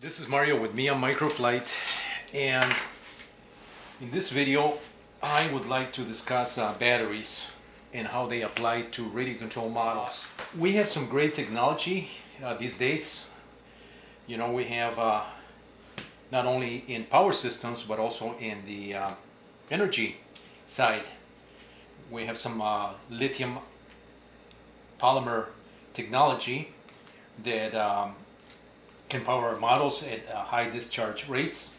This is Mario with MIA Microflight, and in this video I would like to discuss batteries and how they apply to radio control models. We have some great technology these days. You know, we have not only in power systems but also in the energy side. We have some lithium polymer technology that can power models at high discharge rates,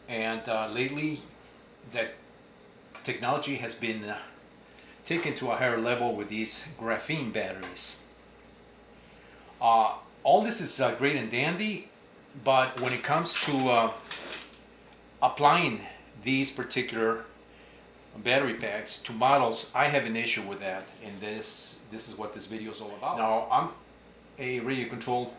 and lately that technology has been taken to a higher level with these graphene batteries. All this is great and dandy, but when it comes to applying these particular battery packs to models, I have an issue with that, and this is what this video is all about. Now, I'm a radio control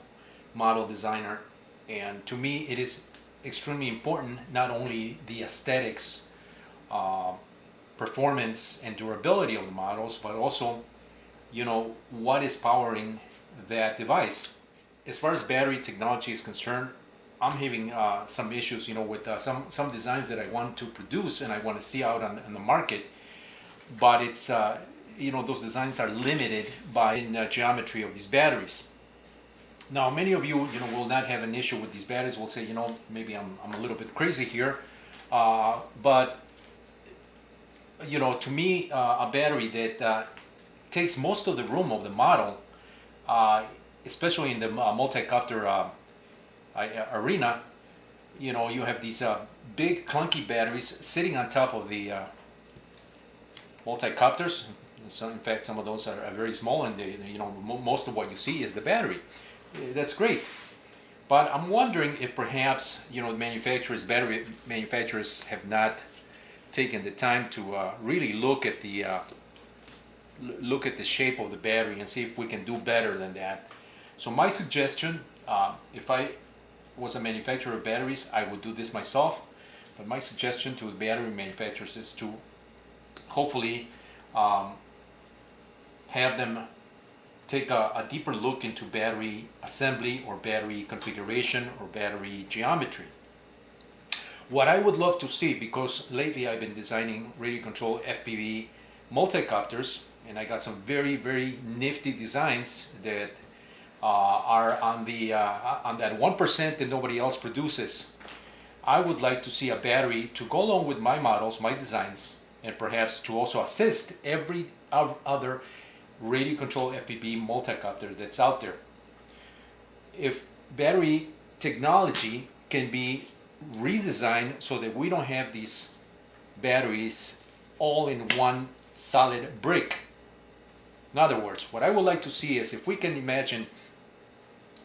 model designer, and to me it is extremely important not only the aesthetics, performance and durability of the models, but also, you know, what is powering that device. As far as battery technology is concerned, I'm having some issues, you know, with some designs that I want to produce and I want to see out on the market, but it's you know, those designs are limited by the geometry of these batteries. Now, many of you, will not have an issue with these batteries. Will say, maybe I'm a little bit crazy here, but to me, a battery that takes most of the room of the model, especially in the multi-copter arena, you have these big clunky batteries sitting on top of the multi-copters. So, in fact, some of those are very small, and most of what you see is the battery. That's great, but I'm wondering if perhaps battery manufacturers have not taken the time to really look at the shape of the battery and see if we can do better than that. So my suggestion, if I was a manufacturer of batteries, I would do this myself. But my suggestion to the battery manufacturers is to hopefully have them take a deeper look into battery assembly or battery configuration or battery geometry. What I would love to see, because lately I've been designing radio control FPV multicopters, and I got some very, very nifty designs that are on that 1% that nobody else produces. I would like to see a battery to go along with my models, my designs, and perhaps to also assist every other radio control FPV multicopter that's out there. If battery technology can be redesigned so that we don't have these batteries all in one solid brick. In other words, what I would like to see is if we can imagine,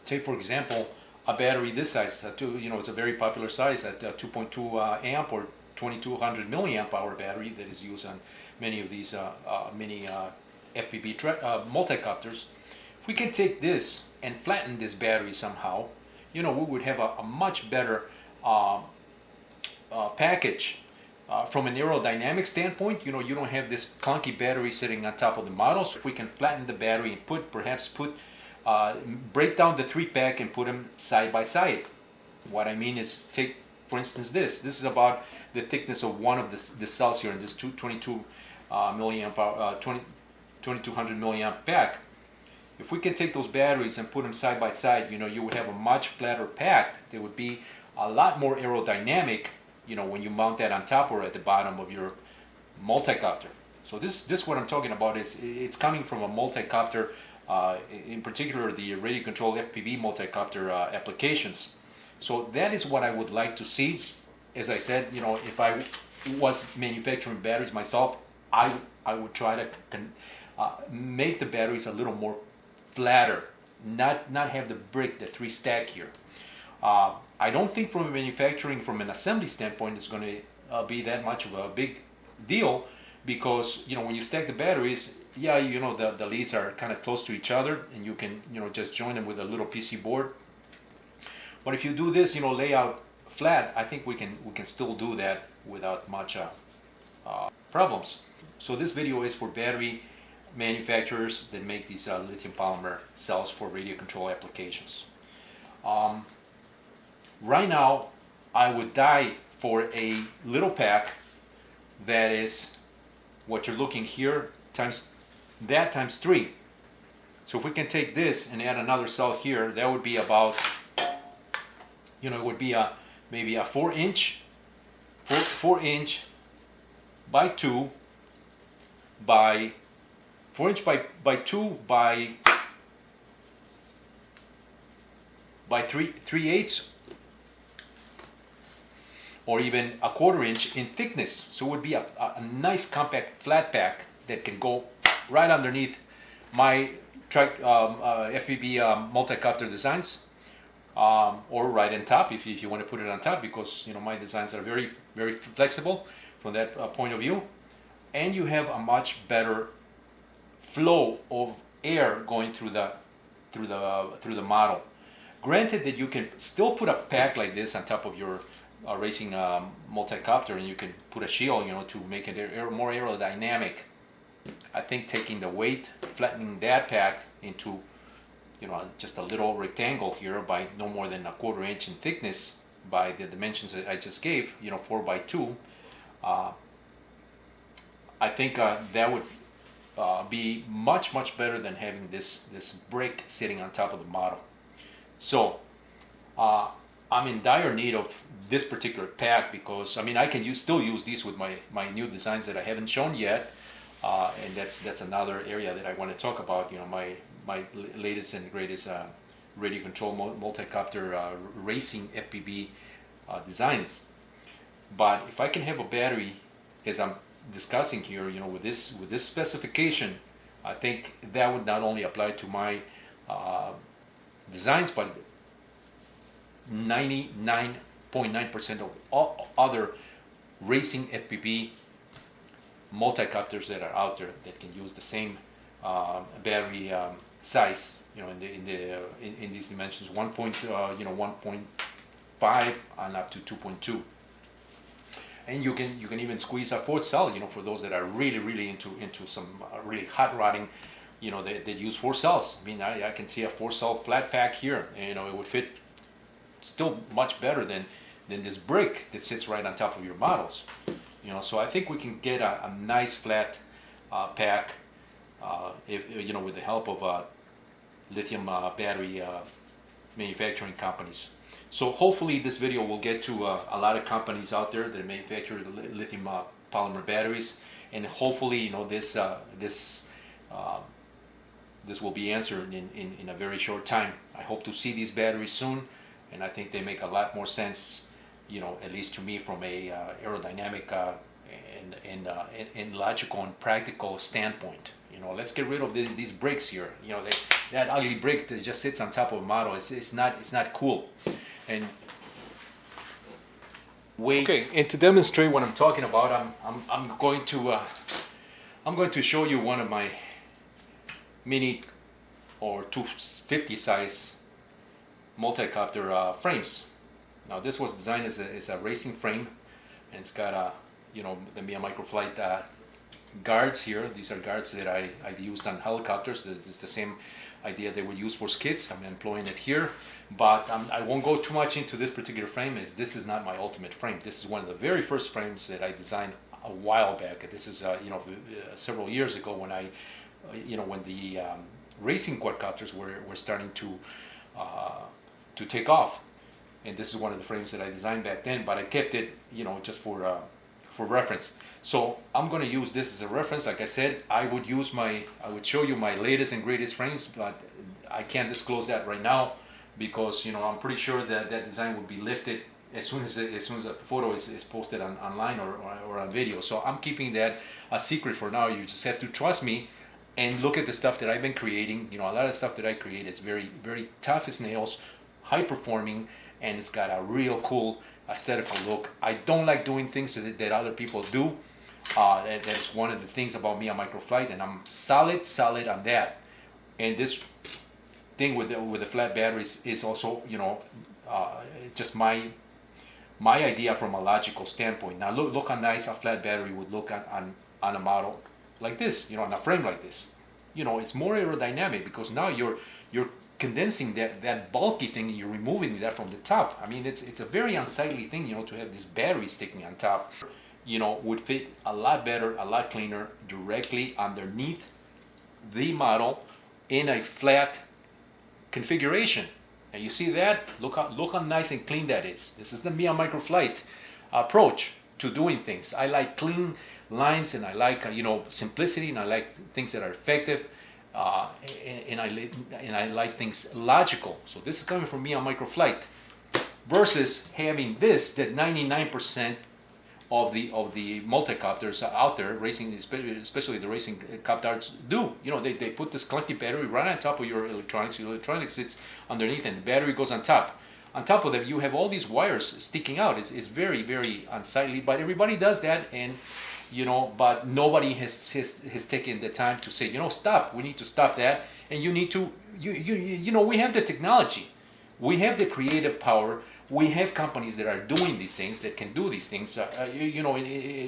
take for example, a battery this size, it's a very popular size at 2.2 amp or 2200 milliamp hour battery that is used on many of these mini FPV multicopters. If we can take this and flatten this battery somehow, we would have a much better package. From an aerodynamic standpoint, you don't have this clunky battery sitting on top of the model. So if we can flatten the battery and break down the 3-pack and put them side by side. What I mean is, take for instance this is about the thickness of one of the cells here in this 2200 milliamp pack. If we can take those batteries and put them side by side, you would have a much flatter pack that would be a lot more aerodynamic, when you mount that on top or at the bottom of your multicopter. So this what I'm talking about is it's coming from a multicopter, in particular the radio control FPV multicopter applications. So that is what I would like to see. As I said, if I was manufacturing batteries myself, I would try to make the batteries a little more flatter, not have the brick, the 3-stack here. I don't think from an assembly standpoint, it's going to be that much of a big deal, because when you stack the batteries, the leads are kind of close to each other, and you can just join them with a little PC board. But if you do this lay out flat, I think we can still do that without much problems. So this video is for battery manufacturers that make these lithium polymer cells for radio control applications. right now I would die for a little pack that is what you're looking here times that times 3. So if we can take this and add another cell here, that would be about, you know, it would be maybe a 4-inch by 2 by 4-inch by 2 by 3/8, or even a 1/4 inch in thickness. So it would be a nice compact flat pack that can go right underneath my FPV multi-copter designs, or right on top if you want to put it on top, because you know my designs are very, very flexible from that point of view, and you have a much better flow of air going through the model. Granted that you can still put a pack like this on top of your racing multi-copter, and you can put a shield, you know, to make it more aerodynamic. I think taking the weight, flattening that pack into, you know, just a little rectangle here by no more than a 1/4 inch in thickness by the dimensions that I just gave, you know, 4 by 2. I think that would be much better than having this brick sitting on top of the model. So I'm in dire need of this particular pack, because I mean I can still use these with my new designs that I haven't shown yet, and that's another area that I want to talk about. You know, my latest and greatest radio control multi-copter racing FPV designs. But if I can have a battery, as I'm discussing here, you know, with this specification, I think that would not only apply to my designs, but 99.9% of all other racing FPV multi-copters that are out there that can use the same battery size, you know, in these dimensions, 1.5 and up to 2.2. And you can even squeeze a 4th cell, you know, for those that are really into some really hot rodding, you know, that use 4 cells. I mean, I can see a 4-cell flat pack here, and, you know, it would fit still much better than this brick that sits right on top of your models. You know, so I think we can get a nice flat pack, if you know, with the help of lithium battery manufacturing companies. So hopefully this video will get to a lot of companies out there that manufacture lithium polymer batteries, and hopefully, you know, this will be answered in a very short time. I hope to see these batteries soon, and I think they make a lot more sense, you know, at least to me, from a aerodynamic and logical and practical standpoint. You know, let's get rid of these bricks here. You know, that ugly brick that just sits on top of a model. It's not cool. And wait. Okay, and to demonstrate what I'm talking about, I'm going to show you one of my mini or 250 size multi-copter frames. Now this was designed as a racing frame, and it's got you know, the MIA microflight guards here. These are guards that I used on helicopters. It's the same idea they would use for skids. I'm employing it here, but I won't go too much into this particular frame, as this is not my ultimate frame. This is one of the very first frames that I designed a while back. This is you know, several years ago, when you know, when the racing quadcopters were starting to take off, and this is one of the frames that I designed back then. But I kept it, you know, just for reference. So I'm going to use this as a reference. Like I said, I would show you my latest and greatest frames, but I can't disclose that right now, because, you know, I'm pretty sure that design will be lifted as soon as a photo is posted online or on video. So I'm keeping that a secret for now. You just have to trust me and look at the stuff that I've been creating. You know, a lot of stuff that I create is very, very tough as nails, high performing, and it's got a real cool aesthetical look. I don't like doing things that other people do. That's one of the things about MIA microflight, and I'm solid on that. And this thing with the flat batteries is also, you know, just my idea from a logical standpoint. Now look how nice a flat battery would look on a model like this, you know, on a frame like this. You know, it's more aerodynamic, because now you're condensing that bulky thing, and you're removing that from the top. I mean, it's a very unsightly thing, to have this battery sticking on top. Would fit a lot better, a lot cleaner, directly underneath the model in a flat configuration. And you see that? Look how nice and clean that is. This is the MIA Microflight approach to doing things. I like clean lines, and I like simplicity, and I like things that are effective, and I like things logical. So this is coming from MIA Microflight versus having this that 99% of the multicopters out there racing, especially the racing copters, do. They put this clunky battery right on top of your electronics. Your electronics sits underneath, and the battery goes on top. On top of that, you have all these wires sticking out. It's very, very unsightly, but everybody does that, and but nobody has taken the time to say, stop. We need to stop that, and you need to, we have the technology, we have the creative power. We have companies that are doing these things, that can do these things,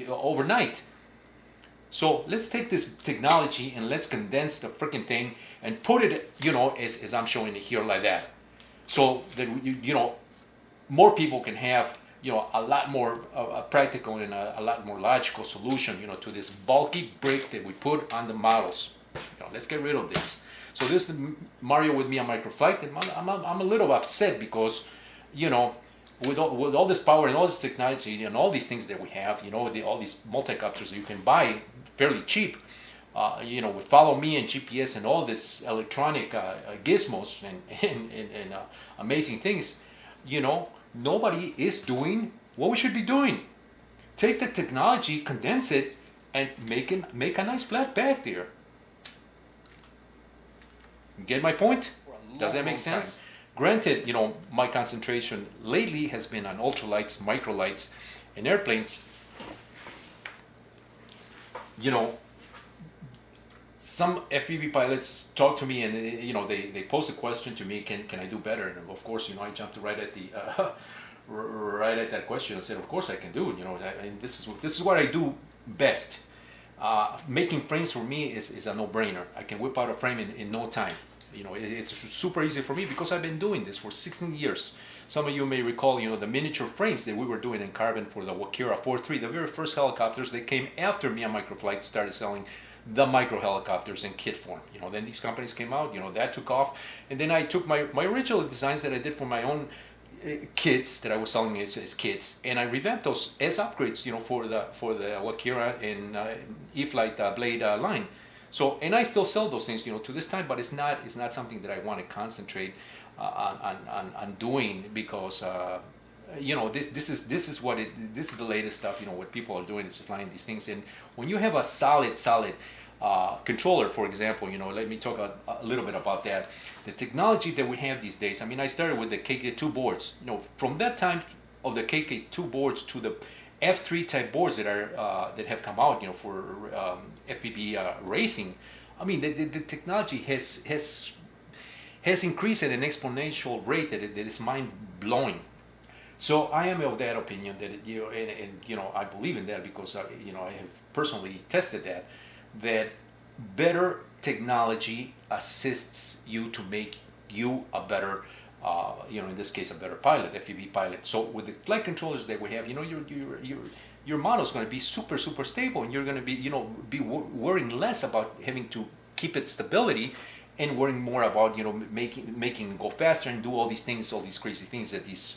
overnight. So let's take this technology and let's condense the freaking thing and put it, as I'm showing it here, like that. So that, more people can have, a lot more practical and a lot more logical solution, to this bulky brick that we put on the models. Let's get rid of this. So this is Mario with MIA Microflight, and I'm a little upset because, with all this power and all this technology and all these things that we have, all these multicopters that you can buy fairly cheap, with Follow Me and GPS and all this electronic gizmos and amazing things, nobody is doing what we should be doing. Take the technology, condense it, and make a nice flat back there. Get my point? Does that make sense? Granted, my concentration lately has been on ultralights, microlights, and airplanes. Some FPV pilots talk to me, and they pose a question to me: Can I do better? And of course, I jumped right at the right at that question and said, of course I can do it. And this is what I do best. Making frames for me is a no-brainer. I can whip out a frame in no time. It's super easy for me because I've been doing this for 16 years. Some of you may recall, the miniature frames that we were doing in carbon for the Wakira 4.3, the very first helicopters that came after MIA Microflight started selling the micro helicopters in kit form. Then these companies came out, that took off. And then I took my original designs that I did for my own kits that I was selling as kits, and I revamped those as upgrades, for the Wakira and E-Flight Blade line. So, and I still sell those things, to this time, but it's not something that I want to concentrate on doing because this is the latest stuff. What people are doing is flying these things, and when you have a solid controller, for example, let me talk a little bit about that. The technology that we have these days. I mean, I started with the KK2 boards. From that time of the KK2 boards to the F3 type boards that have come out, for FPV racing. I mean, the technology has increased at an exponential rate that is mind blowing. So I am of that opinion that I believe in that because I have personally tested that better technology assists you to make you a better, in this case, a better pilot, FPV pilot. So with the flight controllers that we have, your model is going to be super stable, and you're going to be worrying less about having to keep its stability, and worrying more about making it go faster and do all these things, all these crazy things that these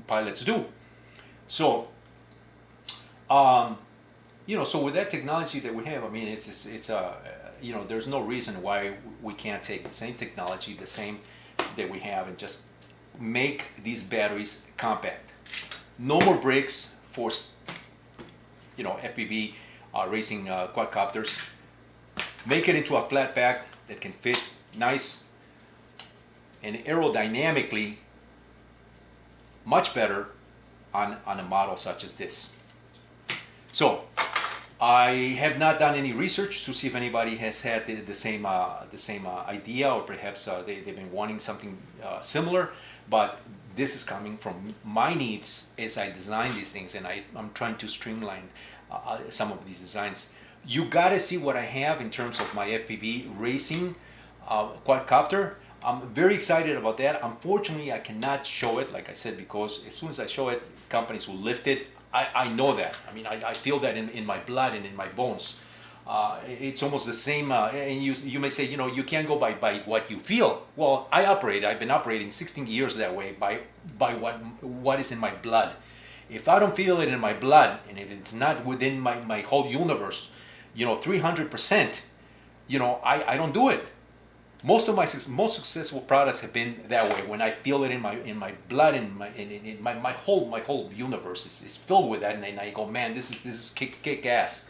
pilots do. So, so with that technology that we have, I mean, it's there's no reason why we can't take the same technology, the same that we have, and just make these batteries compact. No more bricks for, FPV racing quadcopters. Make it into a flat back that can fit nice and aerodynamically much better on a model such as this. So I have not done any research to see if anybody has had the same idea, or perhaps they've been wanting something similar, but this is coming from my needs as I design these things, and I'm trying to streamline some of these designs. You gotta see what I have in terms of my FPV racing quadcopter. I'm very excited about that. Unfortunately, I cannot show it, like I said, because as soon as I show it, companies will lift it. I know that. I mean, I feel that in my blood and in my bones. It's almost the same. And you may say, you know, you can't go by what you feel. Well, I've been operating 16 years that way by what is in my blood. If I don't feel it in my blood, and if it's not within my whole universe, you know, 300%, you know, I don't do it. Most of my most successful products have been that way. When I feel it in my blood, in my whole universe is filled with that, and I go, man, this is kick ass,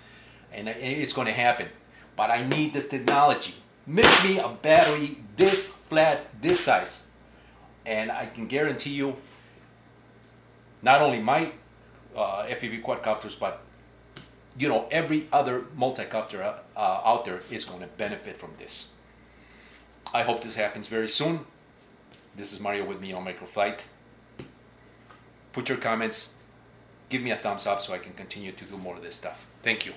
and it's going to happen. But I need this technology. Make me a battery this flat, this size, and I can guarantee you, not only my FPV quadcopters, but you know, every other multi-copter out there is going to benefit from this. I hope this happens very soon. This is Mario with me on Microflight. Put your comments, give me a thumbs up so I can continue to do more of this stuff. Thank you.